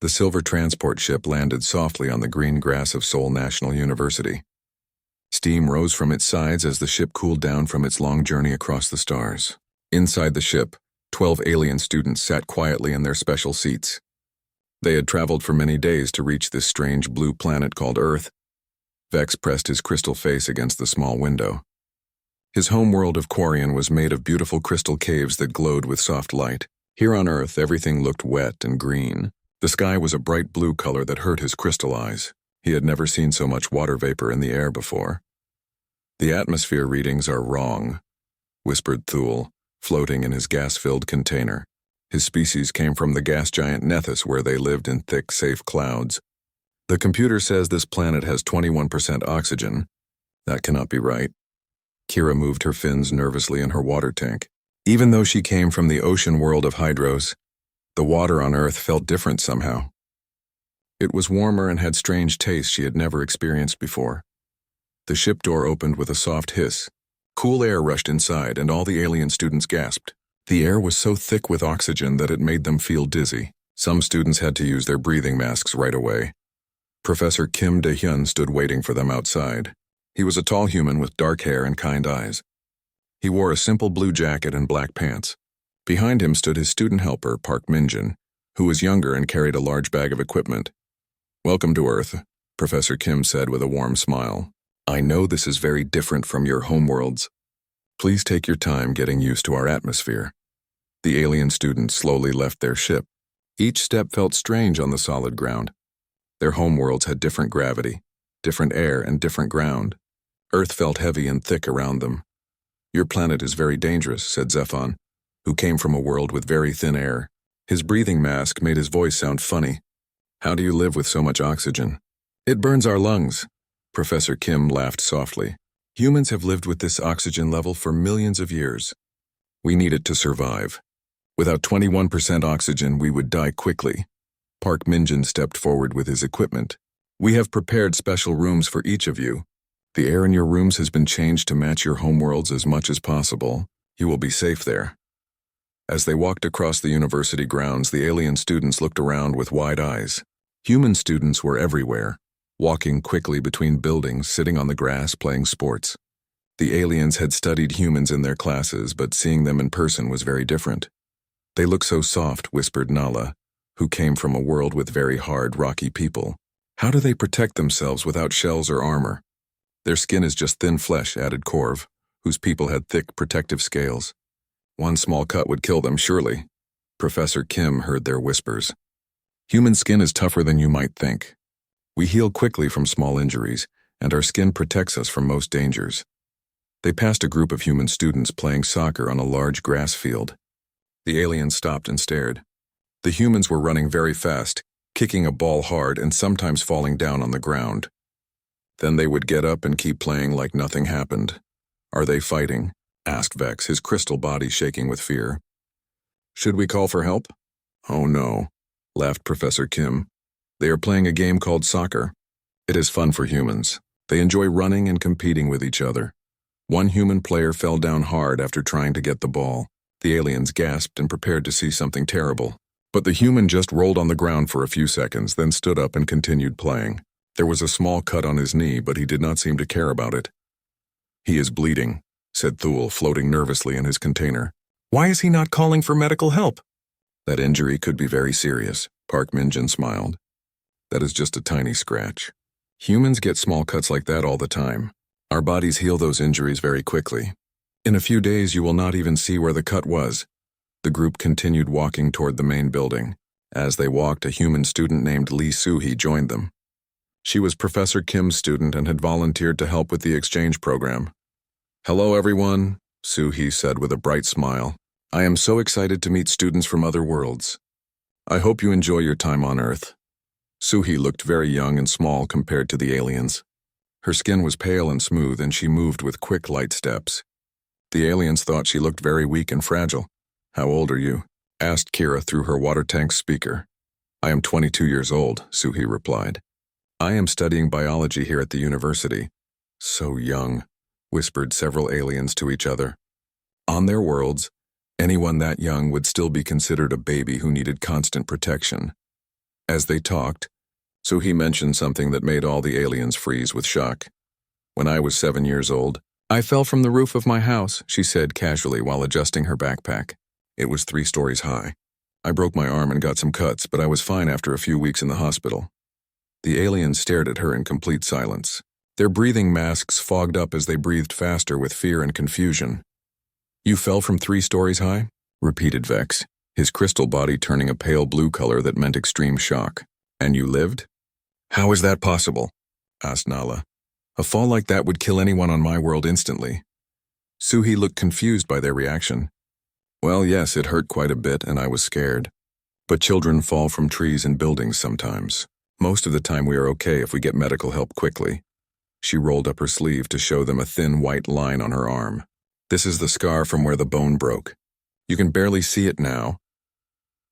The silver transport ship landed softly on the green grass of Seoul National University. Steam rose from its sides as the ship cooled down from its long journey across the stars. Inside the ship, 12 alien students sat quietly in their special seats. They had traveled for many days to reach this strange blue planet called Earth. Vex pressed his crystal face against the small window. His homeworld of Quarian was made of beautiful crystal caves that glowed with soft light. Here on Earth, everything looked wet and green. The sky was a bright blue color that hurt his crystal eyes. He had never seen so much water vapor in the air before. "The atmosphere readings are wrong," whispered Thule, floating in his gas-filled container. His species came from the gas giant Nethys, where they lived in thick, safe clouds. "The computer says this planet has 21% oxygen. That cannot be right." Kira moved her fins nervously in her water tank. Even though she came from the ocean world of Hydros, the water on Earth felt different somehow. It was warmer and had strange tastes she had never experienced before. The ship door opened with a soft hiss. Cool air rushed inside, and all the alien students gasped. The air was so thick with oxygen that it made them feel dizzy. Some students had to use their breathing masks right away. Professor Kim De-hyun stood waiting for them outside. He was a tall human with dark hair and kind eyes. He wore a simple blue jacket and black pants. Behind him stood his student helper, Park Min-jin, who was younger and carried a large bag of equipment. "Welcome to Earth," Professor Kim said with a warm smile. "I know this is very different from your homeworlds. Please take your time getting used to our atmosphere." The alien students slowly left their ship. Each step felt strange on the solid ground. Their homeworlds had different gravity, different air, and different ground. Earth felt heavy and thick around them. "Your planet is very dangerous," said Zephon, who came from a world with very thin air. His breathing mask made his voice sound funny. "How do you live with so much oxygen?" "It burns our lungs." Professor Kim laughed softly. "Humans have lived with this oxygen level for millions of years. We need it to survive. Without 21% oxygen, we would die quickly." Park Min-jin stepped forward with his equipment. "We have prepared special rooms for each of you. The air in your rooms has been changed to match your homeworlds as much as possible. You will be safe there." As they walked across the university grounds, the alien students looked around with wide eyes. Human students were everywhere, walking quickly between buildings, sitting on the grass, playing sports. The aliens had studied humans in their classes, but seeing them in person was very different. "They look so soft," whispered Nala, who came from a world with very hard, rocky people. "How do they protect themselves without shells or armor?" "Their skin is just thin flesh," added Korv, whose people had thick, protective scales. "One small cut would kill them, surely." Professor Kim heard their whispers. "Human skin is tougher than you might think. We heal quickly from small injuries, and our skin protects us from most dangers." They passed a group of human students playing soccer on a large grass field. The aliens stopped and stared. The humans were running very fast, kicking a ball hard and sometimes falling down on the ground. Then they would get up and keep playing like nothing happened. "Are they fighting?" asked Vex, his crystal body shaking with fear. "Should we call for help?" "Oh no," laughed Professor Kim. "They are playing a game called soccer. It is fun for humans. They enjoy running and competing with each other." One human player fell down hard after trying to get the ball. The aliens gasped and prepared to see something terrible. But the human just rolled on the ground for a few seconds, then stood up and continued playing. There was a small cut on his knee, but he did not seem to care about it. "He is bleeding," said Thule, floating nervously in his container. "Why is he not calling for medical help?" "That injury could be very serious," Park Min-jin smiled. "That is just a tiny scratch. Humans get small cuts like that all the time. Our bodies heal those injuries very quickly. In a few days you will not even see where the cut was." The group continued walking toward the main building. As they walked, a human student named Lee Soo-hee joined them. She was Professor Kim's student and had volunteered to help with the exchange program. "Hello everyone," Soo-hee said with a bright smile. "I am so excited to meet students from other worlds. I hope you enjoy your time on Earth." Soo-hee looked very young and small compared to the aliens. Her skin was pale and smooth, and she moved with quick, light steps. The aliens thought she looked very weak and fragile. "How old are you?" asked Kira through her water tank speaker. "I am 22 years old," Soo-hee replied. "I am studying biology here at the university." "So young," whispered several aliens to each other. On their worlds, anyone that young would still be considered a baby who needed constant protection. As they talked, Suhi mentioned something that made all the aliens freeze with shock. When I was 7 years old, I fell from the roof of my house, she said casually while adjusting her backpack. It was 3 stories high. I broke my arm and got some cuts, but I was fine after a few weeks in the hospital. The aliens stared at her in complete silence. Their breathing masks fogged up as they breathed faster with fear and confusion. You fell from 3 stories high? Repeated Vex, his crystal body turning a pale blue color that meant extreme shock. And you lived? How is that possible? Asked Nala. A fall like that would kill anyone on my world instantly. Suhi looked confused by their reaction. Well, yes, it hurt quite a bit and I was scared. But children fall from trees and buildings sometimes. Most of the time we are okay if we get medical help quickly. She rolled up her sleeve to show them a thin white line on her arm. This is the scar from where the bone broke. You can barely see it now.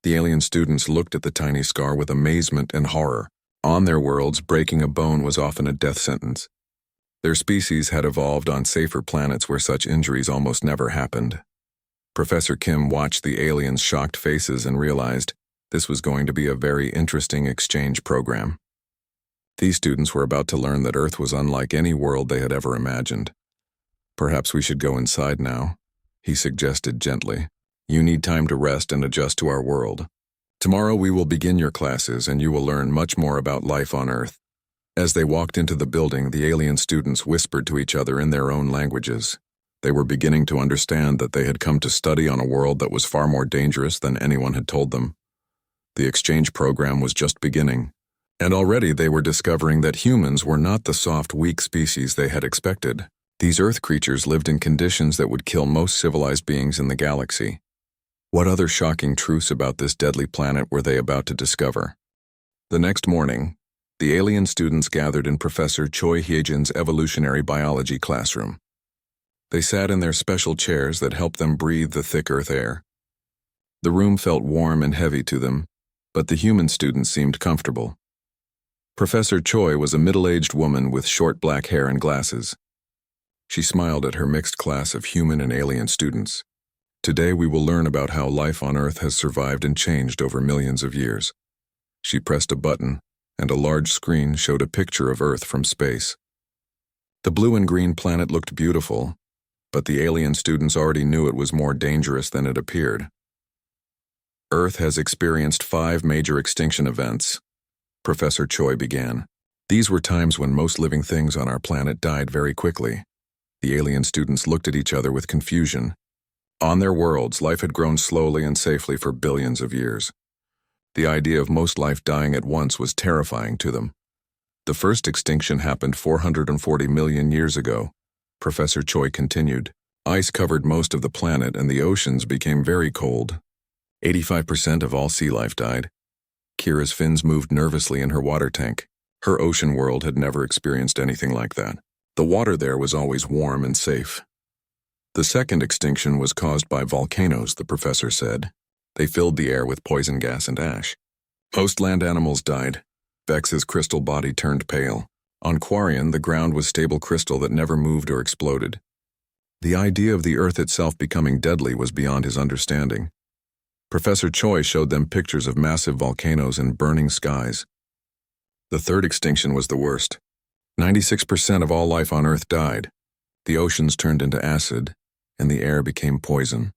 The alien students looked at the tiny scar with amazement and horror. On their worlds, breaking a bone was often a death sentence. Their species had evolved on safer planets where such injuries almost never happened. Professor Kim watched the aliens' shocked faces and realized this was going to be a very interesting exchange program. These students were about to learn that Earth was unlike any world they had ever imagined. Perhaps we should go inside now, he suggested gently. You need time to rest and adjust to our world. Tomorrow we will begin your classes and you will learn much more about life on Earth. As they walked into the building, the alien students whispered to each other in their own languages. They were beginning to understand that they had come to study on a world that was far more dangerous than anyone had told them. The exchange program was just beginning, and already they were discovering that humans were not the soft, weak species they had expected. These Earth creatures lived in conditions that would kill most civilized beings in the galaxy. What other shocking truths about this deadly planet were they about to discover? The next morning, the alien students gathered in Professor Choi Hyejin's evolutionary biology classroom. They sat in their special chairs that helped them breathe the thick earth air. The room felt warm and heavy to them, but the human students seemed comfortable. Professor Choi was a middle-aged woman with short black hair and glasses. She smiled at her mixed class of human and alien students. Today we will learn about how life on Earth has survived and changed over millions of years. She pressed a button, and a large screen showed a picture of Earth from space. The blue and green planet looked beautiful, but the alien students already knew it was more dangerous than it appeared. Earth has experienced 5 major extinction events, Professor Choi began. These were times when most living things on our planet died very quickly. The alien students looked at each other with confusion. On their worlds, life had grown slowly and safely for billions of years. The idea of most life dying at once was terrifying to them. The first extinction happened 440 million years ago, Professor Choi continued. Ice covered most of the planet and the oceans became very cold. 85% of all sea life died. Kira's fins moved nervously in her water tank. Her ocean world had never experienced anything like that. The water there was always warm and safe. The second extinction was caused by volcanoes, the professor said. They filled the air with poison gas and ash. Most land animals died. Vex's crystal body turned pale. On Quarian, the ground was stable crystal that never moved or exploded. The idea of the Earth itself becoming deadly was beyond his understanding. Professor Choi showed them pictures of massive volcanoes and burning skies. The third extinction was the worst. 96% of all life on Earth died. The oceans turned into acid, and the air became poison.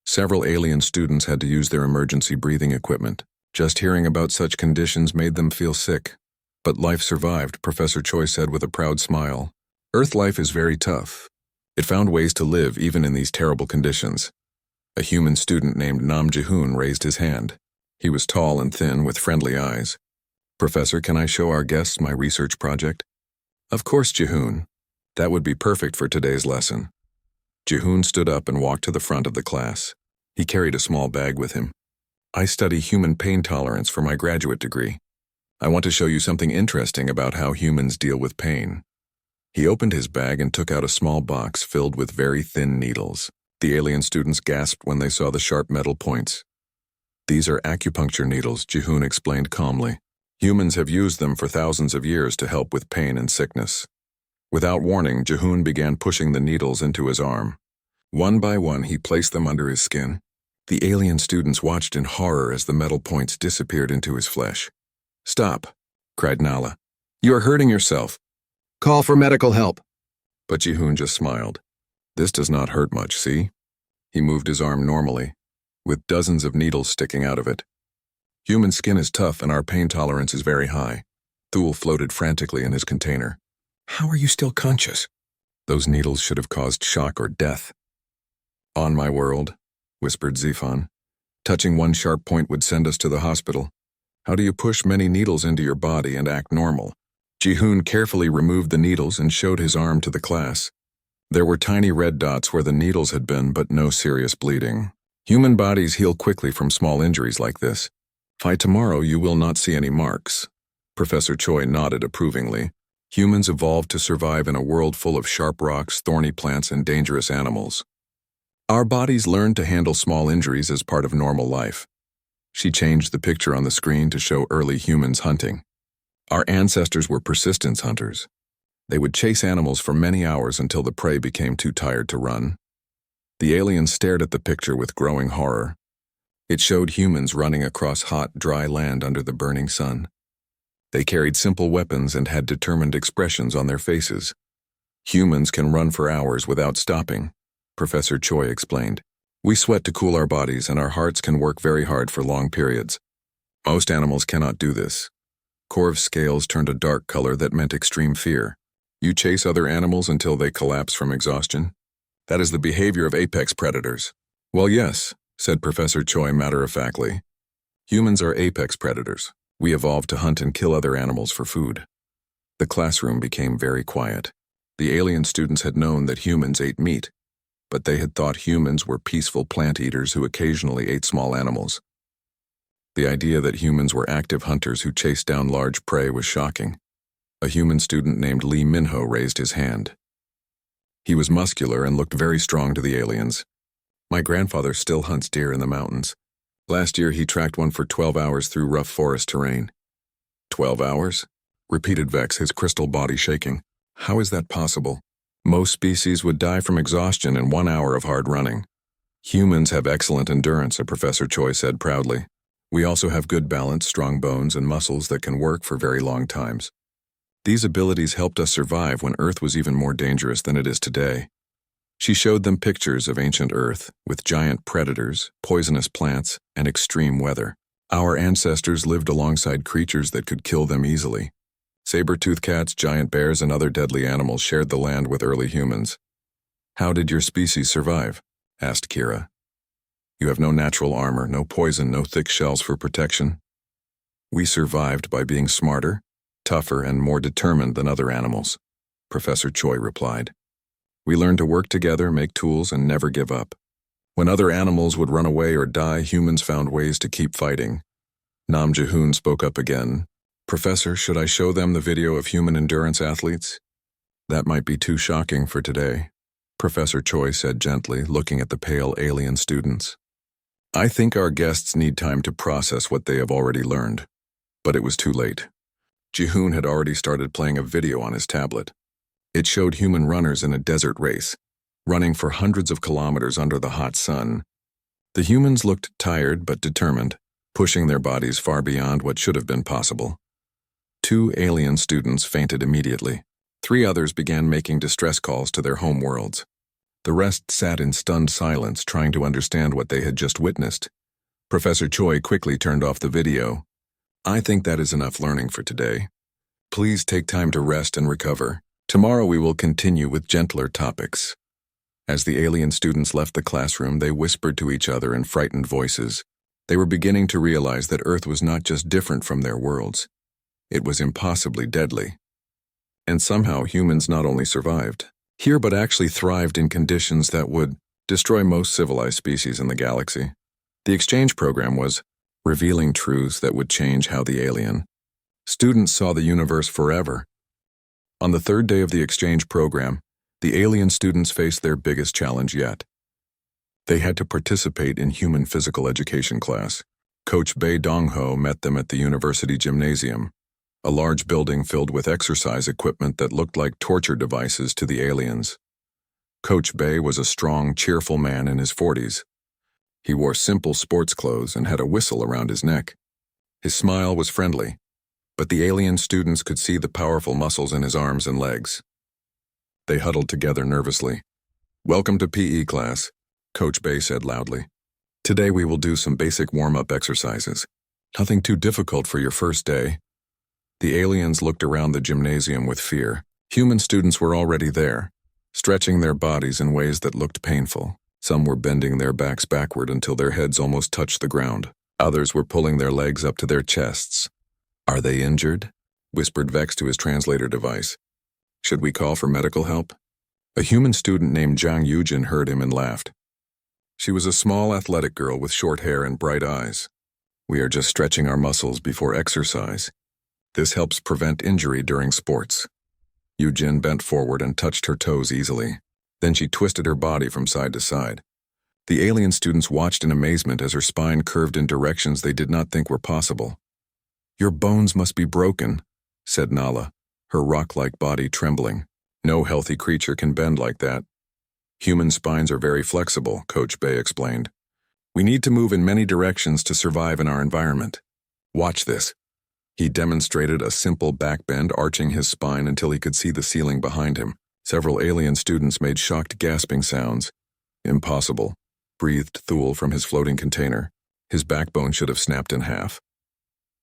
Several alien students had to use their emergency breathing equipment. Just hearing about such conditions made them feel sick. But life survived, Professor Choi said with a proud smile. Earth life is very tough. It found ways to live even in these terrible conditions. A human student named Nam Jihoon raised his hand. He was tall and thin with friendly eyes. Professor, can I show our guests my research project? Of course, Jihoon. That would be perfect for today's lesson. Jihoon stood up and walked to the front of the class. He carried a small bag with him. I study human pain tolerance for my graduate degree. I want to show you something interesting about how humans deal with pain. He opened his bag and took out a small box filled with very thin needles. The alien students gasped when they saw the sharp metal points. These are acupuncture needles, Jihoon explained calmly. Humans have used them for thousands of years to help with pain and sickness. Without warning, Jihoon began pushing the needles into his arm. One by one, he placed them under his skin. The alien students watched in horror as the metal points disappeared into his flesh. Stop, cried Nala. You are hurting yourself. Call for medical help. But Jihoon just smiled. This does not hurt much, see? He moved his arm normally, with dozens of needles sticking out of it. Human skin is tough and our pain tolerance is very high. Thule floated frantically in his container. How are you still conscious? Those needles should have caused shock or death. On my world, whispered Zifan. Touching one sharp point would send us to the hospital. How do you push many needles into your body and act normal? Jihoon carefully removed the needles and showed his arm to the class. There were tiny red dots where the needles had been, but no serious bleeding. Human bodies heal quickly from small injuries like this. By tomorrow, you will not see any marks. Professor Choi nodded approvingly. Humans evolved to survive in a world full of sharp rocks, thorny plants, and dangerous animals. Our bodies learned to handle small injuries as part of normal life. She changed the picture on the screen to show early humans hunting. Our ancestors were persistence hunters. They would chase animals for many hours until the prey became too tired to run. The aliens stared at the picture with growing horror. It showed humans running across hot, dry land under the burning sun. They carried simple weapons and had determined expressions on their faces. Humans can run for hours without stopping, Professor Choi explained. We sweat to cool our bodies and our hearts can work very hard for long periods. Most animals cannot do this. Corv's scales turned a dark color that meant extreme fear. You chase other animals until they collapse from exhaustion? That is the behavior of apex predators. Well, yes, said Professor Choi matter-of-factly. Humans are apex predators. We evolved to hunt and kill other animals for food. The classroom became very quiet. The alien students had known that humans ate meat, but they had thought humans were peaceful plant eaters who occasionally ate small animals. The idea that humans were active hunters who chased down large prey was shocking. A human student named Lee Minho raised his hand. He was muscular and looked very strong to the aliens. My grandfather still hunts deer in the mountains. Last year he tracked one for 12 hours through rough forest terrain. 12 hours? Repeated Vex, his crystal body shaking. How is that possible? Most species would die from exhaustion in 1 hour of hard running. Humans have excellent endurance, Professor Choi said proudly. We also have good balance, strong bones, and muscles that can work for very long times. These abilities helped us survive when Earth was even more dangerous than it is today. She showed them pictures of ancient Earth, with giant predators, poisonous plants, and extreme weather. Our ancestors lived alongside creatures that could kill them easily. Saber-toothed cats, giant bears, and other deadly animals shared the land with early humans. How did your species survive? Asked Kira. You have no natural armor, no poison, no thick shells for protection. We survived by being smarter, tougher, and more determined than other animals, Professor Choi replied. We learned to work together, make tools, and never give up. When other animals would run away or die, humans found ways to keep fighting. Nam Jihoon spoke up again. Professor, should I show them the video of human endurance athletes? That might be too shocking for today, Professor Choi said gently, looking at the pale alien students. I think our guests need time to process what they have already learned. But it was too late. Jihoon had already started playing a video on his tablet. It showed human runners in a desert race, running for hundreds of kilometers under the hot sun. The humans looked tired but determined, pushing their bodies far beyond what should have been possible. 2 alien students fainted immediately. 3 others began making distress calls to their home worlds. The rest sat in stunned silence, trying to understand what they had just witnessed. Professor Choi quickly turned off the video. I think that is enough learning for today. Please take time to rest and recover. Tomorrow we will continue with gentler topics. As the alien students left the classroom, they whispered to each other in frightened voices. They were beginning to realize that Earth was not just different from their worlds. It was impossibly deadly. And somehow humans not only survived here but actually thrived in conditions that would destroy most civilized species in the galaxy. The exchange program was revealing truths that would change how the alien students saw the universe forever. On the 3rd day of the exchange program, the alien students faced their biggest challenge yet. They had to participate in human physical education class. Coach Bae Dong-ho met them at the university gymnasium, a large building filled with exercise equipment that looked like torture devices to the aliens. Coach Bae was a strong, cheerful man in his 40s. He wore simple sports clothes and had a whistle around his neck. His smile was friendly. but the alien students could see the powerful muscles in his arms and legs. They huddled together nervously. "Welcome to PE class," Coach Bay said loudly. "Today we will do some basic warm-up exercises. Nothing too difficult for your first day." The aliens looked around the gymnasium with fear. Human students were already there, stretching their bodies in ways that looked painful. Some were bending their backs backward until their heads almost touched the ground. Others were pulling their legs up to their chests. "Are they injured?" whispered Vex to his translator device. "Should we call for medical help?" A human student named Zhang Yujin heard him and laughed. She was a small, athletic girl with short hair and bright eyes. "We are just stretching our muscles before exercise. This helps prevent injury during sports." Yujin bent forward and touched her toes easily. Then she twisted her body from side to side. The alien students watched in amazement as her spine curved in directions they did not think were possible. "Your bones must be broken," said Nala, her rock-like body trembling. "No healthy creature can bend like that." "Human spines are very flexible," Coach Bay explained. "We need to move in many directions to survive in our environment. Watch this." He demonstrated a simple backbend, arching his spine until he could see the ceiling behind him. Several alien students made shocked gasping sounds. "Impossible," breathed Thule from his floating container. His backbone should have snapped in half.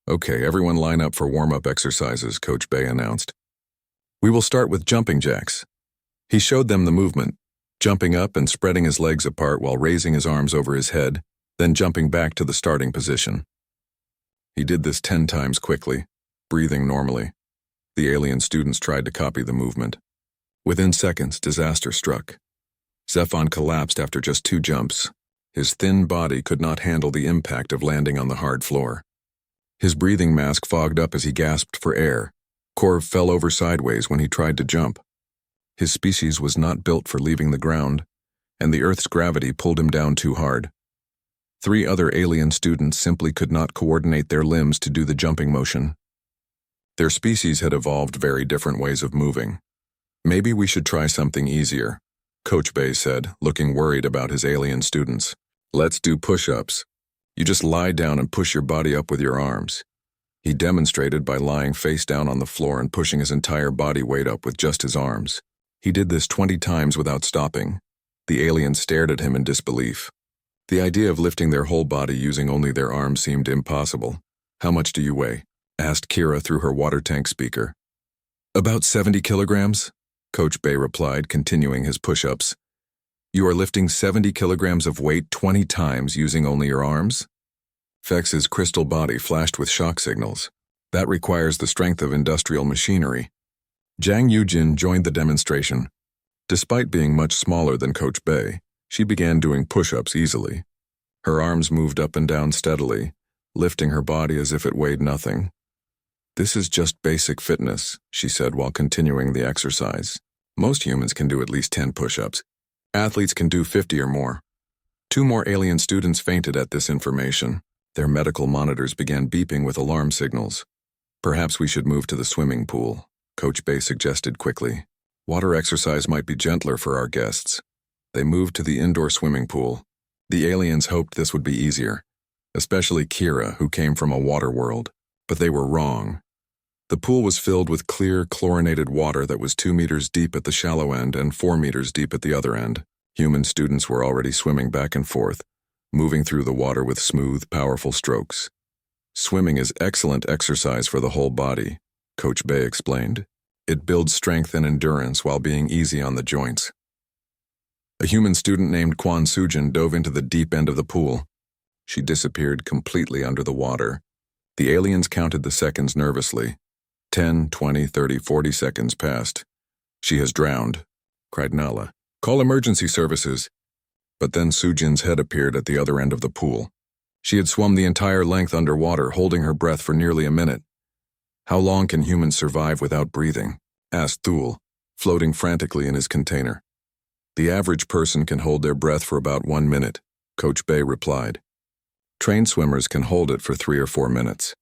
"Okay, everyone line up for warm-up exercises," Coach Bay announced. "We will start with jumping jacks." He showed them the movement, jumping up and spreading his legs apart while raising his arms over his head, then jumping back to the starting position. He did this 10 times quickly, breathing normally. The alien students tried to copy the movement. Within seconds, disaster struck. Zephon collapsed after just 2 jumps. His thin body could not handle the impact of landing on the hard floor. His breathing mask fogged up as he gasped for air. Corv fell over sideways when he tried to jump. His species was not built for leaving the ground, and the Earth's gravity pulled him down too hard. 3 other alien students simply could not coordinate their limbs to do the jumping motion. Their species had evolved very different ways of moving. "Maybe we should try something easier," Coach Bay said, looking worried about his alien students. "Let's do push-ups. You just lie down and push your body up with your arms." He demonstrated by lying face down on the floor and pushing his entire body weight up with just his arms. He did this 20 times without stopping. The aliens stared at him in disbelief. The idea of lifting their whole body using only their arms seemed impossible. "How much do you weigh?" asked Kira through her water tank speaker. "About 70 kilograms, Coach Bay replied, continuing his push-ups. "You are lifting 70 kilograms of weight 20 times using only your arms?" Vex's crystal body flashed with shock signals. "That requires the strength of industrial machinery." Zhang Yujin joined the demonstration. Despite being much smaller than Coach Bay, she began doing push-ups easily. Her arms moved up and down steadily, lifting her body as if it weighed nothing. "This is just basic fitness," she said while continuing the exercise. "Most humans can do at least 10 push-ups. Athletes can do 50 or more." 2 more alien students fainted at this information. Their medical monitors began beeping with alarm signals. "Perhaps we should move to the swimming pool," Coach Bay suggested quickly. "Water exercise might be gentler for our guests." They moved to the indoor swimming pool. The aliens hoped this would be easier, especially Kira, who came from a water world. But they were wrong. The pool was filled with clear, chlorinated water that was 2 meters deep at the shallow end and 4 meters deep at the other end. Human students were already swimming back and forth, moving through the water with smooth, powerful strokes. "Swimming is excellent exercise for the whole body," Coach Bay explained. "It builds strength and endurance while being easy on the joints." A human student named Quan Sujin dove into the deep end of the pool. She disappeared completely under the water. The aliens counted the seconds nervously. 10, 20, 30, 40 seconds passed. "She has drowned," cried Nala. "Call emergency services." But then Sujin's head appeared at the other end of the pool. She had swum the entire length underwater, holding her breath for nearly a minute. "How long can humans survive without breathing?" asked Thule, floating frantically in his container. "The average person can hold their breath for about 1 minute," Coach Bay replied. "Trained swimmers can hold it for 3 or 4 minutes.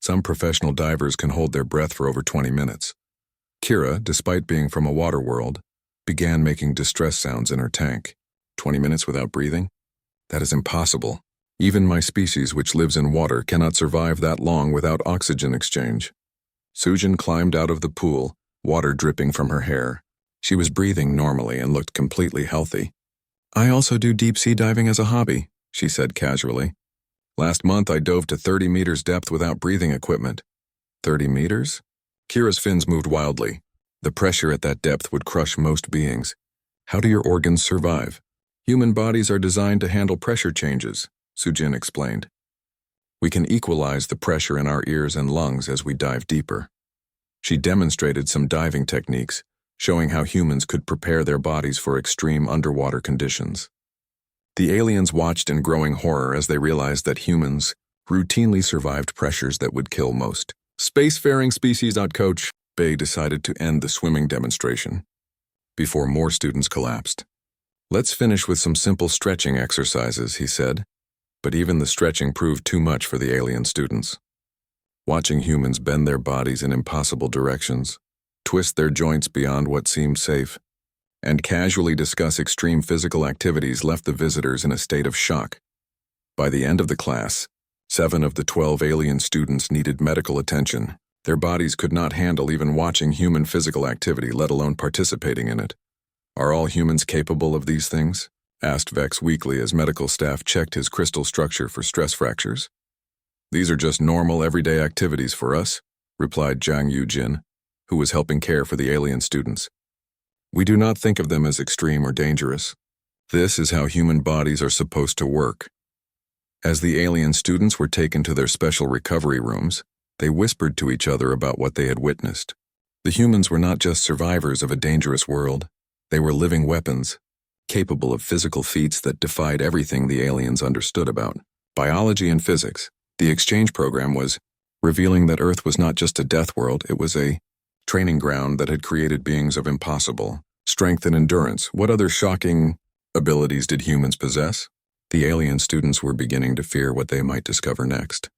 Some professional divers can hold their breath for over 20 minutes. Kira, despite being from a water world, began making distress sounds in her tank. 20 minutes without breathing? That is impossible. Even my species, which lives in water, cannot survive that long without oxygen exchange. Sujin climbed out of the pool, water dripping from her hair. She was breathing normally and looked completely healthy. I also do deep-sea diving as a hobby, she said casually. Last month I dove to 30 meters depth without breathing equipment. 30 meters? Kira's fins moved wildly. The pressure at that depth would crush most beings. How do your organs survive? Human bodies are designed to handle pressure changes, Sujin explained. We can equalize the pressure in our ears and lungs as we dive deeper. She demonstrated some diving techniques, showing how humans could prepare their bodies for extreme underwater conditions. The aliens watched in growing horror as they realized that humans routinely survived pressures that would kill most. Spacefaring species. Coach Bay decided to end the swimming demonstration before more students collapsed. Let's finish with some simple stretching exercises, he said, but even the stretching proved too much for the alien students. Watching humans bend their bodies in impossible directions, twist their joints beyond what seemed safe, and casually discuss extreme physical activities left the visitors in a state of shock. By the end of the class, 7 of the 12 alien students needed medical attention. Their bodies could not handle even watching human physical activity, let alone participating in it. Are all humans capable of these things? Asked Vex weakly as medical staff checked his crystal structure for stress fractures. These are just normal, everyday activities for us, replied Zhang Yujin, who was helping care for the alien students. We do not think of them as extreme or dangerous. This is how human bodies are supposed to work. As the alien students were taken to their special recovery rooms, they whispered to each other about what they had witnessed. The humans were not just survivors of a dangerous world. They were living weapons, capable of physical feats that defied everything the aliens understood about biology and physics. The exchange program was revealing that Earth was not just a death world, it was a training ground that had created beings of impossible strength and endurance. What other shocking abilities did humans possess? The alien students were beginning to fear what they might discover next.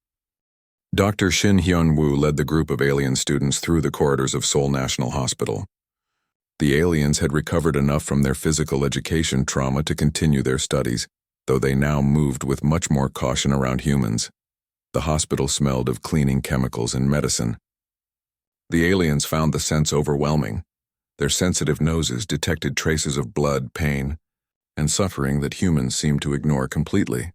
Dr. Shin Hyun-woo led the group of alien students through the corridors of Seoul National Hospital. The aliens had recovered enough from their physical education trauma to continue their studies, though they now moved with much more caution around humans. The hospital smelled of cleaning chemicals and medicine. The aliens found the scents overwhelming. Their sensitive noses detected traces of blood, pain, and suffering that humans seemed to ignore completely.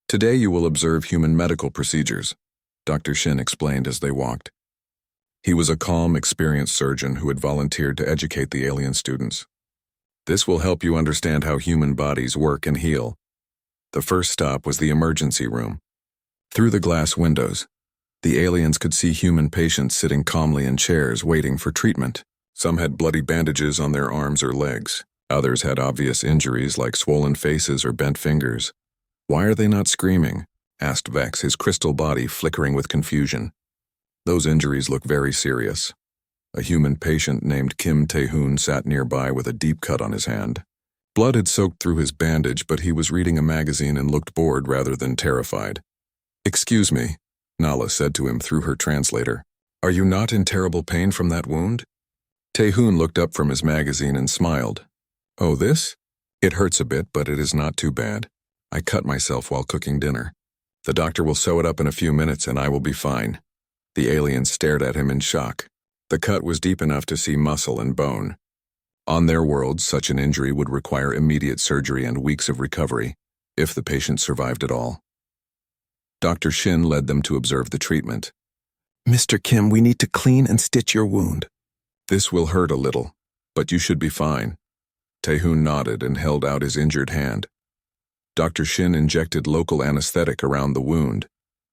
Today you will observe human medical procedures, Dr. Shin explained as they walked. He was a calm, experienced surgeon who had volunteered to educate the alien students. This will help you understand how human bodies work and heal. The first stop was the emergency room. Through the glass windows, the aliens could see human patients sitting calmly in chairs waiting for treatment. Some had bloody bandages on their arms or legs. Others had obvious injuries like swollen faces or bent fingers. Why are they not screaming? Asked Vex, his crystal body flickering with confusion. Those injuries look very serious. A human patient named Kim Tae-hoon sat nearby with a deep cut on his hand. Blood had soaked through his bandage, but he was reading a magazine and looked bored rather than terrified. Excuse me, Nala said to him through her translator. Are you not in terrible pain from that wound? Tae-hoon looked up from his magazine and smiled. Oh, this? It hurts a bit, but it is not too bad. I cut myself while cooking dinner. The doctor will sew it up in a few minutes and I will be fine. The alien stared at him in shock. The cut was deep enough to see muscle and bone. On their world, such an injury would require immediate surgery and weeks of recovery, if the patient survived at all. Dr. Shin led them to observe the treatment. Mr. Kim, we need to clean and stitch your wound. This will hurt a little, but you should be fine. Tae-hoon nodded and held out his injured hand. Dr. Shin injected local anesthetic around the wound,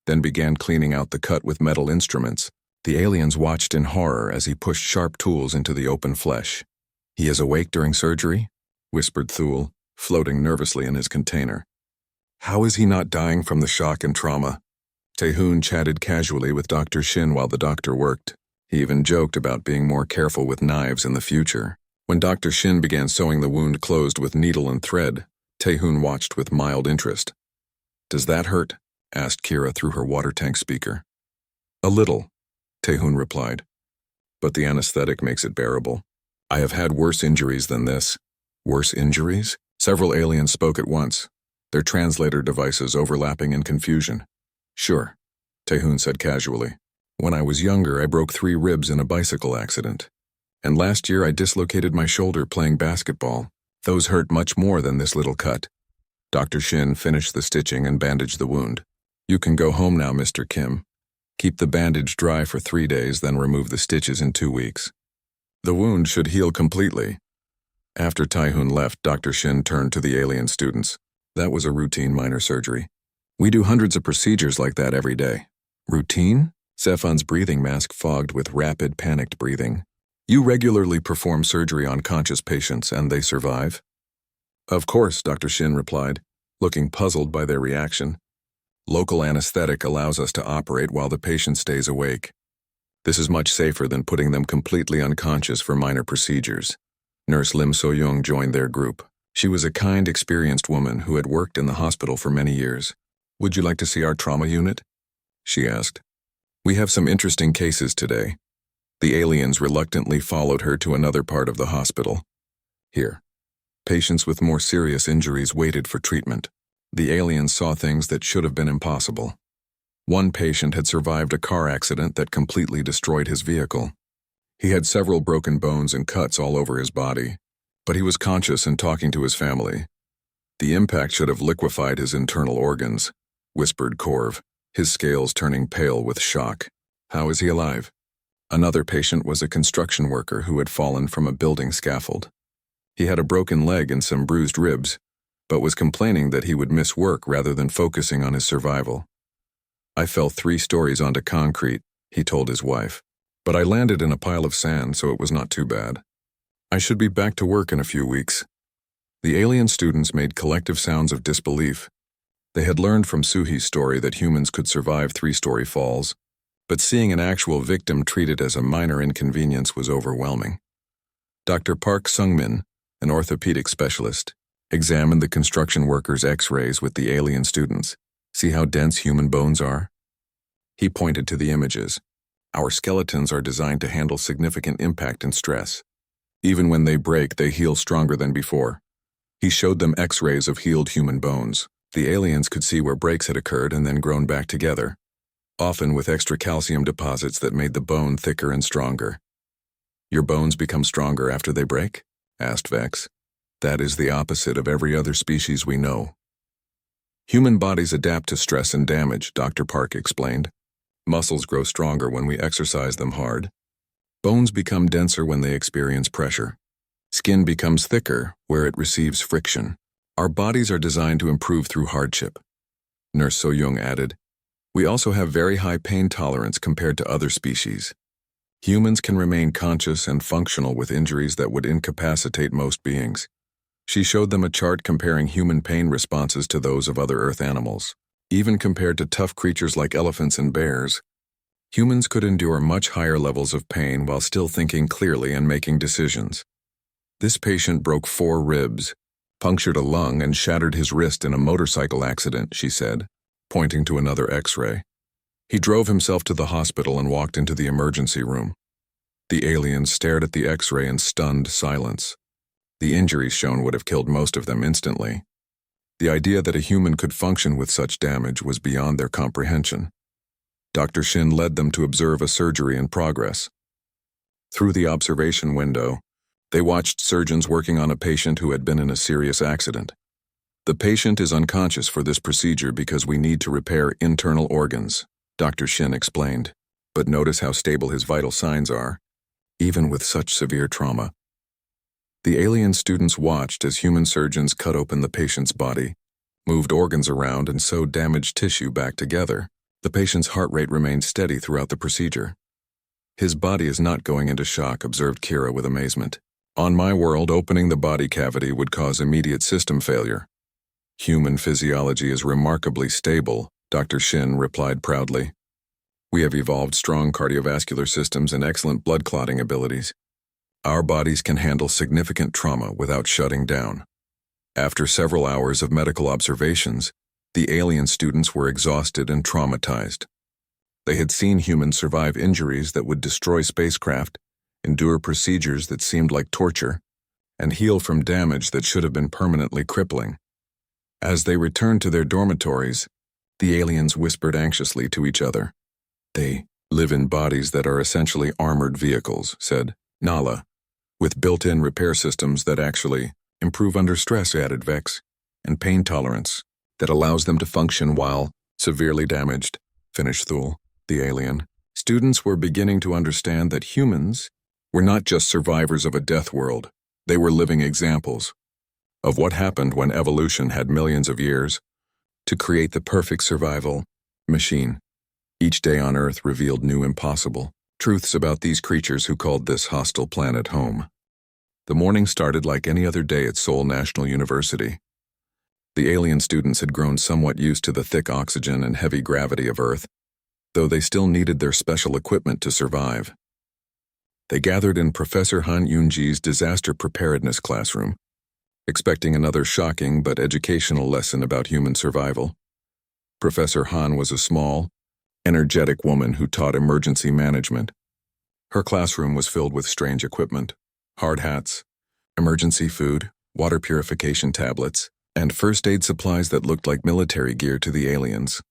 then began cleaning out the cut with metal instruments. The aliens watched in horror as he pushed sharp tools into the open flesh. He is awake during surgery? Whispered Thule, floating nervously in his container. How is he not dying from the shock and trauma? Tae-hoon chatted casually with Dr. Shin while the doctor worked. He even joked about being more careful with knives in the future. When Dr. Shin began sewing the wound closed with needle and thread, Tae-hoon watched with mild interest. Does that hurt? Asked Kira through her water tank speaker. A little, Tae-hoon replied. But the anesthetic makes it bearable. I have had worse injuries than this. Worse injuries? Several aliens spoke at once, their translator devices overlapping in confusion. Sure, Tae-hoon said casually. When I was younger, I broke 3 ribs in a bicycle accident. And last year, I dislocated my shoulder playing basketball. Those hurt much more than this little cut. Dr. Shin finished the stitching and bandaged the wound. You can go home now, Mr. Kim. Keep the bandage dry for 3 days, then remove the stitches in 2 weeks. The wound should heal completely. After Tai-Hoon left, Dr. Shin turned to the alien students. That was a routine minor surgery. We do hundreds of procedures like that every day. Routine? Sefan's breathing mask fogged with rapid, panicked breathing. You regularly perform surgery on conscious patients and they survive? Of course, Dr. Shin replied, looking puzzled by their reaction. Local anesthetic allows us to operate while the patient stays awake. This is much safer than putting them completely unconscious for minor procedures. Nurse Lim So-young joined their group. She was a kind, experienced woman who had worked in the hospital for many years. Would you like to see our trauma unit? She asked. We have some interesting cases today. The aliens reluctantly followed her to another part of the hospital. Here. Patients with more serious injuries waited for treatment. The aliens saw things that should have been impossible. One patient had survived a car accident that completely destroyed his vehicle. He had several broken bones and cuts all over his body, but he was conscious and talking to his family. The impact should have liquefied his internal organs, whispered Corv, his scales turning pale with shock. How is he alive? Another patient was a construction worker who had fallen from a building scaffold. He had a broken leg and some bruised ribs, but was complaining that he would miss work rather than focusing on his survival. I fell 3 stories onto concrete, he told his wife, but I landed in a pile of sand, so it was not too bad. I should be back to work in a few weeks. The alien students made collective sounds of disbelief. They had learned from Suhi's story that humans could survive 3-story falls, but seeing an actual victim treated as a minor inconvenience was overwhelming. Dr. Park Sung-min, an orthopedic specialist, examined the construction workers' X-rays with the alien students. See how dense human bones are? He pointed to the images. Our skeletons are designed to handle significant impact and stress. Even when they break, they heal stronger than before. He showed them X-rays of healed human bones. The aliens could see where breaks had occurred and then grown back together, often with extra calcium deposits that made the bone thicker and stronger. Your bones become stronger after they break? Asked Vex. That is the opposite of every other species we know. Human bodies adapt to stress and damage, Dr. Park explained. Muscles grow stronger when we exercise them hard. Bones become denser when they experience pressure. Skin becomes thicker where it receives friction. Our bodies are designed to improve through hardship. Nurse So-young added, we also have very high pain tolerance compared to other species. Humans can remain conscious and functional with injuries that would incapacitate most beings. She showed them a chart comparing human pain responses to those of other Earth animals. Even compared to tough creatures like elephants and bears, humans could endure much higher levels of pain while still thinking clearly and making decisions. This patient broke 4 ribs, punctured a lung, and shattered his wrist in a motorcycle accident, she said, pointing to another X-ray. He drove himself to the hospital and walked into the emergency room. The aliens stared at the X-ray in stunned silence. The injuries shown would have killed most of them instantly. The idea that a human could function with such damage was beyond their comprehension. Dr. Shin led them to observe a surgery in progress. Through the observation window, they watched surgeons working on a patient who had been in a serious accident. The patient is unconscious for this procedure because we need to repair internal organs, Dr. Shin explained. But notice how stable his vital signs are, even with such severe trauma. The alien students watched as human surgeons cut open the patient's body, moved organs around, and sewed damaged tissue back together. The patient's heart rate remained steady throughout the procedure. His body is not going into shock, observed Kira with amazement. On my world, opening the body cavity would cause immediate system failure. Human physiology is remarkably stable, Dr. Shin replied proudly. We have evolved strong cardiovascular systems and excellent blood clotting abilities. Our bodies can handle significant trauma without shutting down. After several hours of medical observations, the alien students were exhausted and traumatized. They had seen humans survive injuries that would destroy spacecraft, endure procedures that seemed like torture, and heal from damage that should have been permanently crippling. As they returned to their dormitories, the aliens whispered anxiously to each other. They live in bodies that are essentially armored vehicles, said Nala, with built-in repair systems that actually improve under stress, added Vex, and pain tolerance that allows them to function while severely damaged, finished Thule, the alien. Students were beginning to understand that humans were not just survivors of a death world, they were living examples of what happened when evolution had millions of years to create the perfect survival machine. Each day on Earth revealed new impossible truths about these creatures who called this hostile planet home. The morning started like any other day at Seoul National University. The alien students had grown somewhat used to the thick oxygen and heavy gravity of Earth, though they still needed their special equipment to survive. They gathered in Professor Han Yoonji's disaster preparedness classroom, expecting another shocking but educational lesson about human survival. Professor Han was a small, energetic woman who taught emergency management. Her classroom was filled with strange equipment, hard hats, emergency food, water purification tablets, and first aid supplies that looked like military gear to the aliens.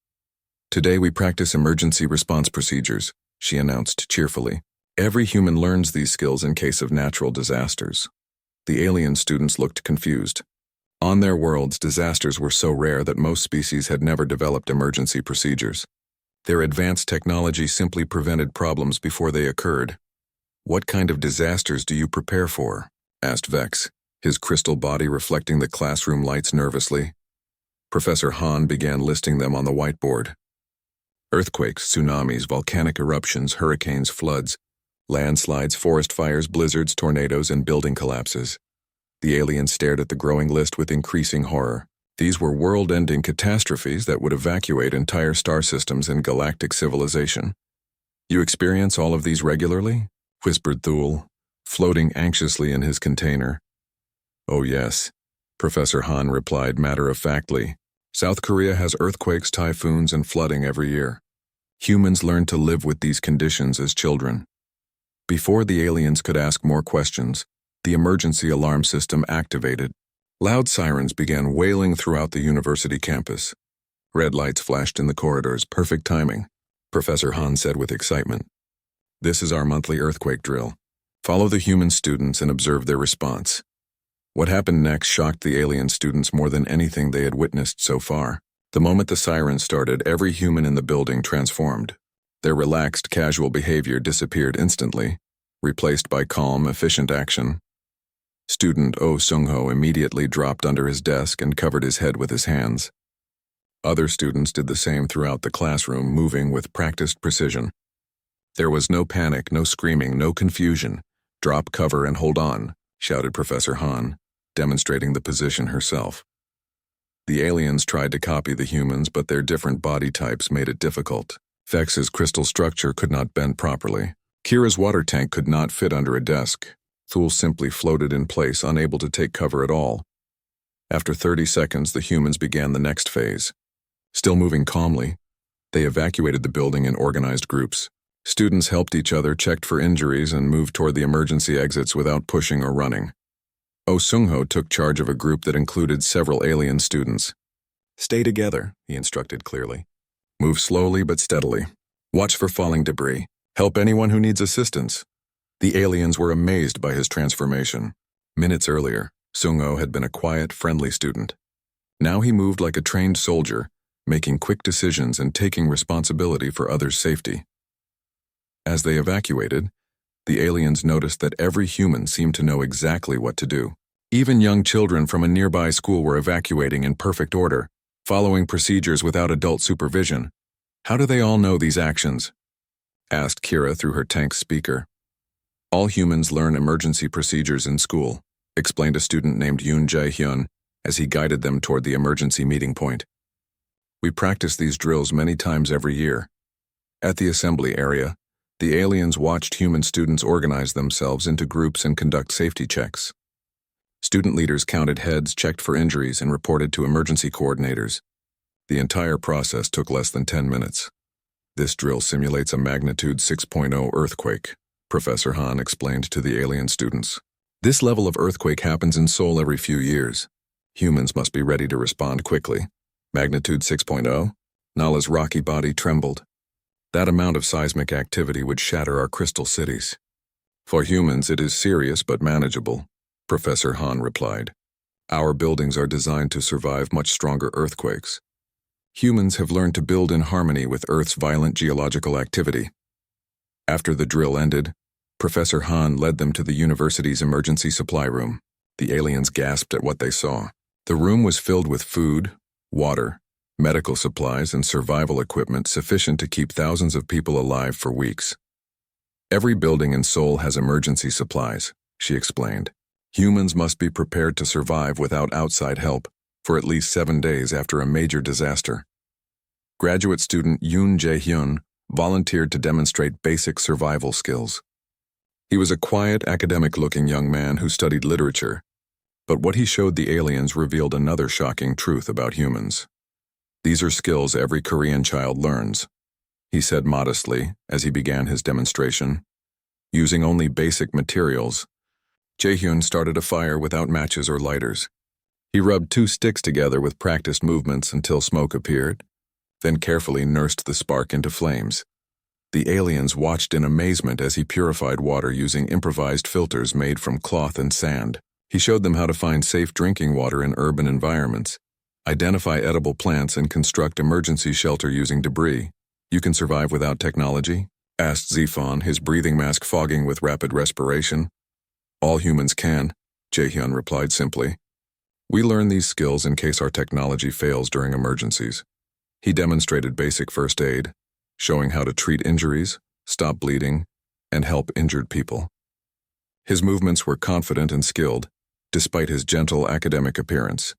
Today we practice emergency response procedures, she announced cheerfully. Every human learns these skills in case of natural disasters. The alien students looked confused. On their worlds, disasters were so rare that most species had never developed emergency procedures. Their advanced technology simply prevented problems before they occurred. What kind of disasters do you prepare for? Asked Vex, his crystal body reflecting the classroom lights nervously. Professor Han began listing them on the whiteboard. Earthquakes, tsunamis, volcanic eruptions, hurricanes, floods, landslides, forest fires, blizzards, tornadoes, and building collapses. The alien stared at the growing list with increasing horror. These were world-ending catastrophes that would evacuate entire star systems and galactic civilization. You experience all of these regularly? Whispered Thule, floating anxiously in his container. Oh yes, Professor Han replied matter-of-factly. South Korea has earthquakes, typhoons, and flooding every year. Humans learn to live with these conditions as children. Before the aliens could ask more questions, the emergency alarm system activated. Loud sirens began wailing throughout the university campus. Red lights flashed in the corridors, perfect timing, Professor Han said with excitement. This is our monthly earthquake drill. Follow the human students and observe their response. What happened next shocked the alien students more than anything they had witnessed so far. The moment the sirens started, every human in the building transformed. Their relaxed, casual behavior disappeared instantly, replaced by calm, efficient action. Student Oh Sung-ho immediately dropped under his desk and covered his head with his hands. Other students did the same throughout the classroom, moving with practiced precision. There was no panic, no screaming, no confusion. Drop, cover, and hold on, shouted Professor Han, demonstrating the position herself. The aliens tried to copy the humans, but their different body types made it difficult. Vex's crystal structure could not bend properly. Kira's water tank could not fit under a desk. Thule simply floated in place, unable to take cover at all. After 30 seconds, the humans began the next phase. Still moving calmly, they evacuated the building in organized groups. Students helped each other, checked for injuries, and moved toward the emergency exits without pushing or running. Oh Sung-ho took charge of a group that included several alien students. Stay together, he instructed clearly. Move slowly but steadily. Watch for falling debris. Help anyone who needs assistance. The aliens were amazed by his transformation. Minutes earlier, Sung-ho had been a quiet, friendly student. Now he moved like a trained soldier, making quick decisions and taking responsibility for others' safety. As they evacuated, the aliens noticed that every human seemed to know exactly what to do. Even young children from a nearby school were evacuating in perfect order, following procedures without adult supervision. How do they all know these actions? Asked Kira through her tank's speaker. All humans learn emergency procedures in school, explained a student named Yoon Jae-hyun as he guided them toward the emergency meeting point. We practice these drills many times every year. At the assembly area, the aliens watched human students organize themselves into groups and conduct safety checks. Student leaders counted heads, checked for injuries, and reported to emergency coordinators. The entire process took less than 10 minutes. This drill simulates a magnitude 6.0 earthquake, Professor Han explained to the alien students. This level of earthquake happens in Seoul every few years. Humans must be ready to respond quickly. Magnitude 6.0? Nala's rocky body trembled. That amount of seismic activity would shatter our crystal cities. For humans, it is serious but manageable, Professor Han replied. Our buildings are designed to survive much stronger earthquakes. Humans have learned to build in harmony with Earth's violent geological activity. After the drill ended, Professor Han led them to the university's emergency supply room. The aliens gasped at what they saw. The room was filled with food, water, medical supplies, and survival equipment sufficient to keep thousands of people alive for weeks. Every building in Seoul has emergency supplies, she explained. Humans must be prepared to survive without outside help for at least 7 days after a major disaster. Graduate student Yoon Jae-hyun volunteered to demonstrate basic survival skills. He was a quiet, academic-looking young man who studied literature, but what he showed the aliens revealed another shocking truth about humans. These are skills every Korean child learns, he said modestly as he began his demonstration. Using only basic materials, Jae-hyun started a fire without matches or lighters. He rubbed 2 sticks together with practiced movements until smoke appeared, then carefully nursed the spark into flames. The aliens watched in amazement as he purified water using improvised filters made from cloth and sand. He showed them how to find safe drinking water in urban environments, identify edible plants, and construct emergency shelter using debris. "You can survive without technology?" asked Zifan, his breathing mask fogging with rapid respiration. "All humans can," Jae-hyun replied simply. "We learn these skills in case our technology fails during emergencies." He demonstrated basic first aid, showing how to treat injuries, stop bleeding, and help injured people. His movements were confident and skilled, despite his gentle academic appearance.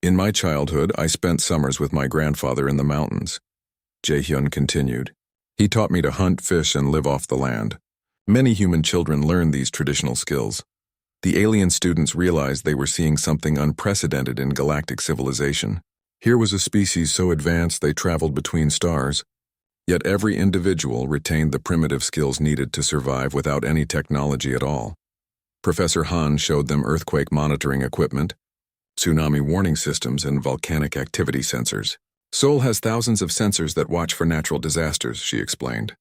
"In my childhood, I spent summers with my grandfather in the mountains," Jae-hyun continued. "He taught me to hunt, fish, and live off the land. Many human children learn these traditional skills." The alien students realized they were seeing something unprecedented in galactic civilization. Here was a species so advanced they traveled between stars, yet every individual retained the primitive skills needed to survive without any technology at all. Professor Han showed them earthquake monitoring equipment, tsunami warning systems, and volcanic activity sensors. "Seoul has thousands of sensors that watch for natural disasters," she explained.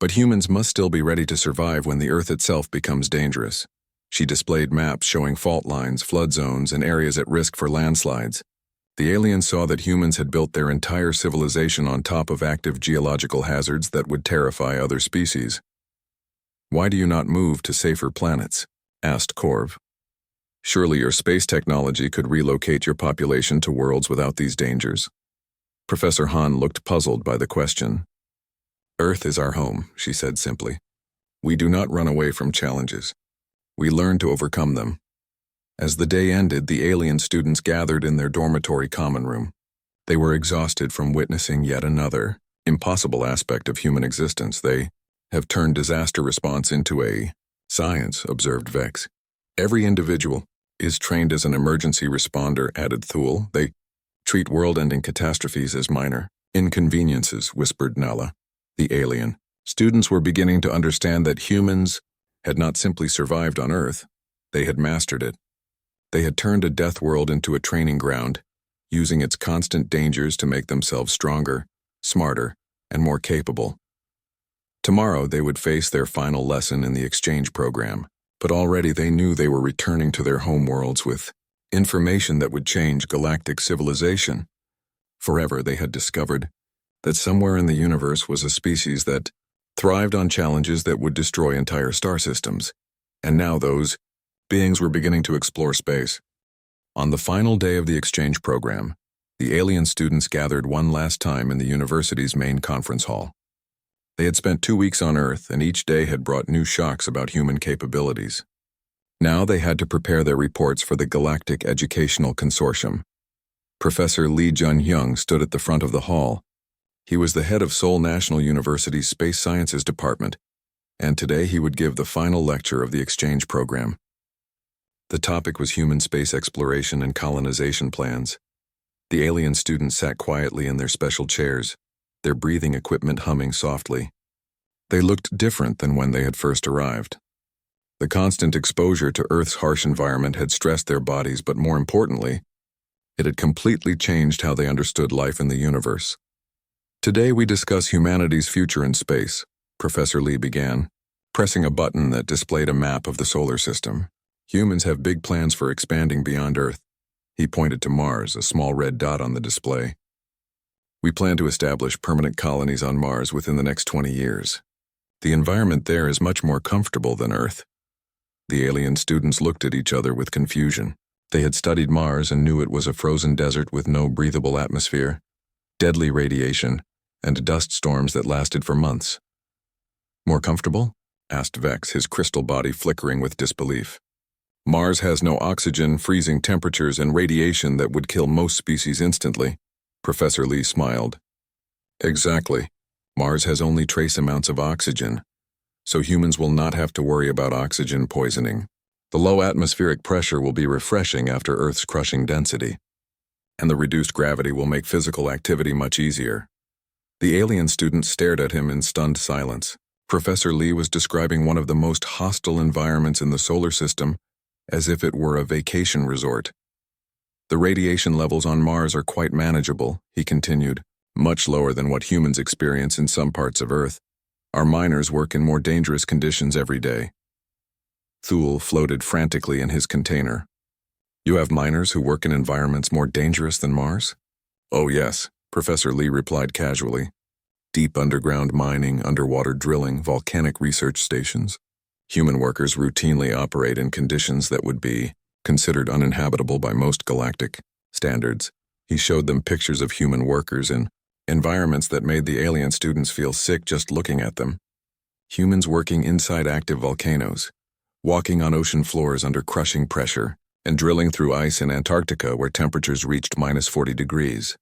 "But humans must still be ready to survive when the Earth itself becomes dangerous." She displayed maps showing fault lines, flood zones, and areas at risk for landslides. The aliens saw that humans had built their entire civilization on top of active geological hazards that would terrify other species. "Why do you not move to safer planets?" asked Korv. "Surely your space technology could relocate your population to worlds without these dangers." Professor Han looked puzzled by the question. "Earth is our home," she said simply. "We do not run away from challenges. We learn to overcome them." As the day ended, the alien students gathered in their dormitory common room. They were exhausted from witnessing yet another impossible aspect of human existence. "They have turned disaster response into a science," observed Vex. "Every individual is trained as an emergency responder," added Thule. "They treat world-ending catastrophes as minor inconveniences," whispered Nala, the alien. Students were beginning to understand that humans had not simply survived on Earth, they had mastered it. They had turned a death world into a training ground, using its constant dangers to make themselves stronger, smarter, and more capable. Tomorrow they would face their final lesson in the exchange program, but already they knew they were returning to their homeworlds with information that would change galactic civilization. Forever they had discovered that somewhere in the universe was a species that thrived on challenges that would destroy entire star systems, and now those beings were beginning to explore space. On the final day of the exchange program, the alien students gathered one last time in the university's main conference hall. They had spent 2 weeks on Earth, and each day had brought new shocks about human capabilities. Now they had to prepare their reports for the Galactic Educational Consortium. Professor Lee Jun-hyung stood at the front of the hall. He was the head of Seoul National University's Space Sciences Department, and today he would give the final lecture of the exchange program. The topic was human space exploration and colonization plans. The alien students sat quietly in their special chairs, their breathing equipment humming softly. They looked different than when they had first arrived. The constant exposure to Earth's harsh environment had stressed their bodies, but more importantly, it had completely changed how they understood life in the universe. Today we discuss humanity's future in space, Professor Lee began, pressing a button that displayed a map of the solar system. Humans have big plans for expanding beyond Earth. He pointed to Mars, a small red dot on the display. We plan to establish permanent colonies on Mars within the next 20 years. The environment there is much more comfortable than Earth. The alien students looked at each other with confusion. They had studied Mars and knew it was a frozen desert with no breathable atmosphere, deadly radiation, and dust storms that lasted for months. More comfortable? Asked Vex, his crystal body flickering with disbelief. Mars has no oxygen, freezing temperatures, and radiation that would kill most species instantly. Professor Lee smiled. Exactly. Mars has only trace amounts of oxygen, so humans will not have to worry about oxygen poisoning. The low atmospheric pressure will be refreshing after Earth's crushing density, and the reduced gravity will make physical activity much easier. The alien students stared at him in stunned silence. Professor Lee was describing one of the most hostile environments in the solar system as if it were a vacation resort. The radiation levels on Mars are quite manageable, he continued, much lower than what humans experience in some parts of Earth. Our miners work in more dangerous conditions every day. Thule floated frantically in his container. You have miners who work in environments more dangerous than Mars? Oh yes, Professor Lee replied casually. Deep underground mining, underwater drilling, volcanic research stations. Human workers routinely operate in conditions that would be considered uninhabitable by most galactic standards. He showed them pictures of human workers in environments that made the alien students feel sick just looking at them. Humans working inside active volcanoes, walking on ocean floors under crushing pressure, and drilling through ice in Antarctica where temperatures reached -40 degrees.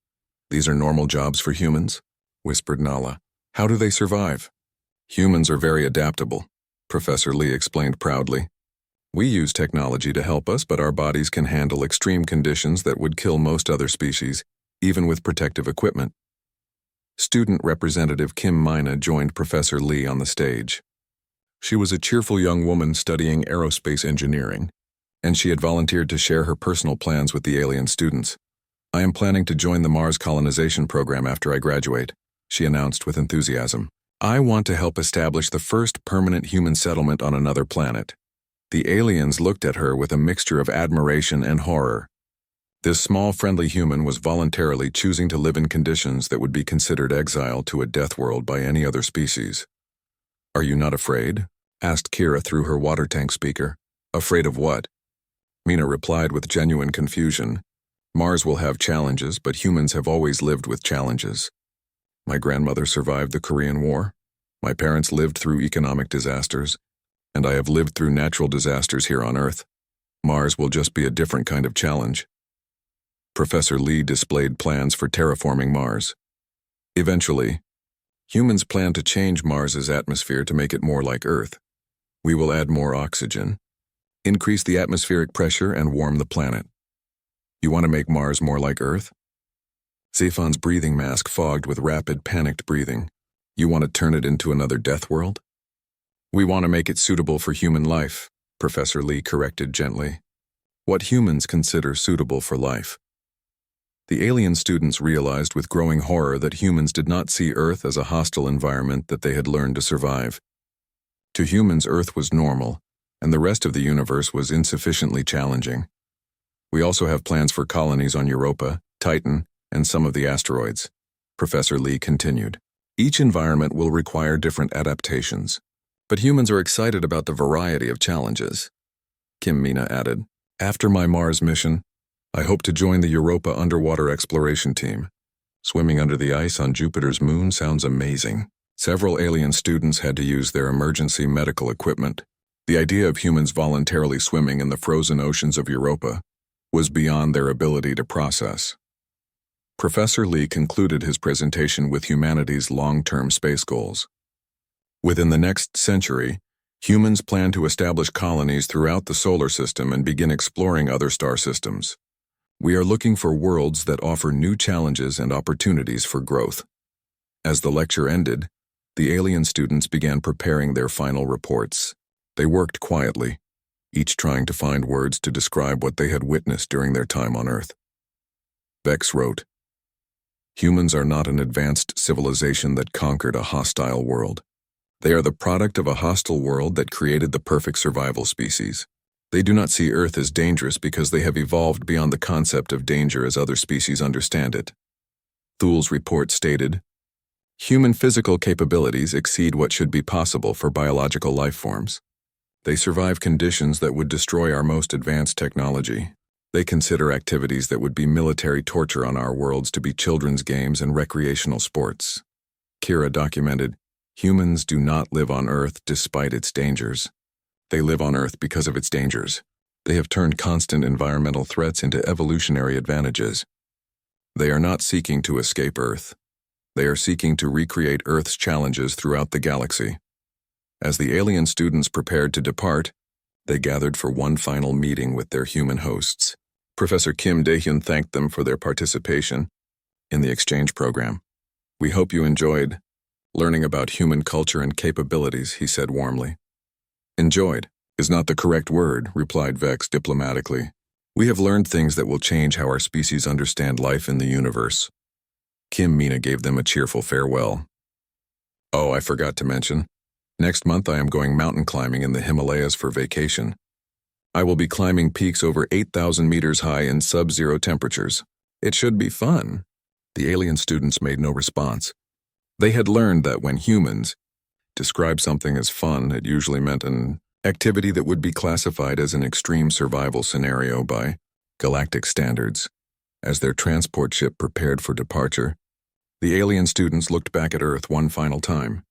These are normal jobs for humans? Whispered Nala. How do they survive? Humans are very adaptable, Professor Lee explained proudly. We use technology to help us, but our bodies can handle extreme conditions that would kill most other species, even with protective equipment. Student Representative Kim Mina joined Professor Lee on the stage. She was a cheerful young woman studying aerospace engineering, and she had volunteered to share her personal plans with the alien students. I am planning to join the Mars colonization program after I graduate, she announced with enthusiasm. I want to help establish the first permanent human settlement on another planet. The aliens looked at her with a mixture of admiration and horror. This small, friendly human was voluntarily choosing to live in conditions that would be considered exile to a death world by any other species. Are you not afraid? Asked Kira through her water tank speaker. Afraid of what? Mina replied with genuine confusion. Mars will have challenges, but humans have always lived with challenges. My grandmother survived the Korean War. My parents lived through economic disasters, and I have lived through natural disasters here on Earth. Mars will just be a different kind of challenge. Professor Lee displayed plans for terraforming Mars. Eventually, humans plan to change Mars's atmosphere to make it more like Earth. We will add more oxygen, increase the atmospheric pressure, and warm the planet. You want to make Mars more like Earth? Zephon's breathing mask fogged with rapid, panicked breathing. You want to turn it into another death world? We want to make it suitable for human life, Professor Lee corrected gently. What humans consider suitable for life. The alien students realized with growing horror that humans did not see Earth as a hostile environment that they had learned to survive. To humans, Earth was normal, and the rest of the universe was insufficiently challenging. We also have plans for colonies on Europa, Titan, and some of the asteroids, Professor Lee continued. Each environment will require different adaptations, but humans are excited about the variety of challenges. Kim Mina added, After my Mars mission, I hope to join the Europa underwater exploration team. Swimming under the ice on Jupiter's moon sounds amazing. Several alien students had to use their emergency medical equipment. The idea of humans voluntarily swimming in the frozen oceans of Europa was beyond their ability to process. Professor Lee concluded his presentation with humanity's long-term space goals. Within the next century, humans plan to establish colonies throughout the solar system and begin exploring other star systems. We are looking for worlds that offer new challenges and opportunities for growth. As the lecture ended, the alien students began preparing their final reports. They worked quietly, each trying to find words to describe what they had witnessed during their time on Earth. Vex wrote, Humans are not an advanced civilization that conquered a hostile world. They are the product of a hostile world that created the perfect survival species. They do not see Earth as dangerous because they have evolved beyond the concept of danger as other species understand it. Thule's report stated, "Human physical capabilities exceed what should be possible for biological life forms. They survive conditions that would destroy our most advanced technology. They consider activities that would be military torture on our worlds to be children's games and recreational sports." Kira documented, "Humans do not live on Earth despite its dangers. They live on Earth because of its dangers. They have turned constant environmental threats into evolutionary advantages. They are not seeking to escape Earth. They are seeking to recreate Earth's challenges throughout the galaxy." As the alien students prepared to depart, they gathered for one final meeting with their human hosts. Professor Kim Dae-hyun thanked them for their participation in the exchange program. "We hope you enjoyed learning about human culture and capabilities," he said warmly. "Enjoyed is not the correct word," replied Vex diplomatically. "We have learned things that will change how our species understand life in the universe." Kim Mina gave them a cheerful farewell. "Oh, I forgot to mention. Next month I am going mountain climbing in the Himalayas for vacation. I will be climbing peaks over 8,000 meters high in sub-zero temperatures. It should be fun." The alien students made no response. They had learned that when humans described something as fun, it usually meant an activity that would be classified as an extreme survival scenario by galactic standards. As their transport ship prepared for departure, the alien students looked back at Earth one final time.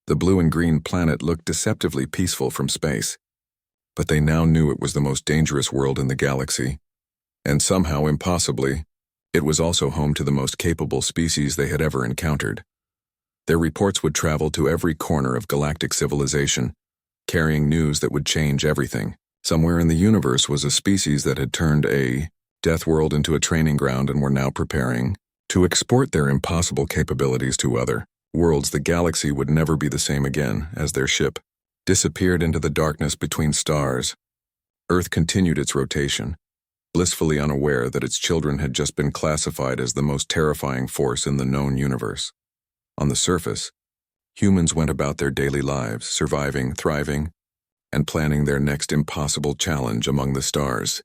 The blue and green planet looked deceptively peaceful from space, but they now knew it was the most dangerous world in the galaxy, and somehow, impossibly, it was also home to the most capable species they had ever encountered. Their reports would travel to every corner of galactic civilization, carrying news that would change everything. Somewhere in the universe was a species that had turned a death world into a training ground and were now preparing to export their impossible capabilities to other worlds. The galaxy would never be the same again as their ship disappeared into the darkness between stars. Earth continued its rotation, blissfully unaware that its children had just been classified as the most terrifying force in the known universe. On the surface, humans went about their daily lives, surviving, thriving, and planning their next impossible challenge among the stars.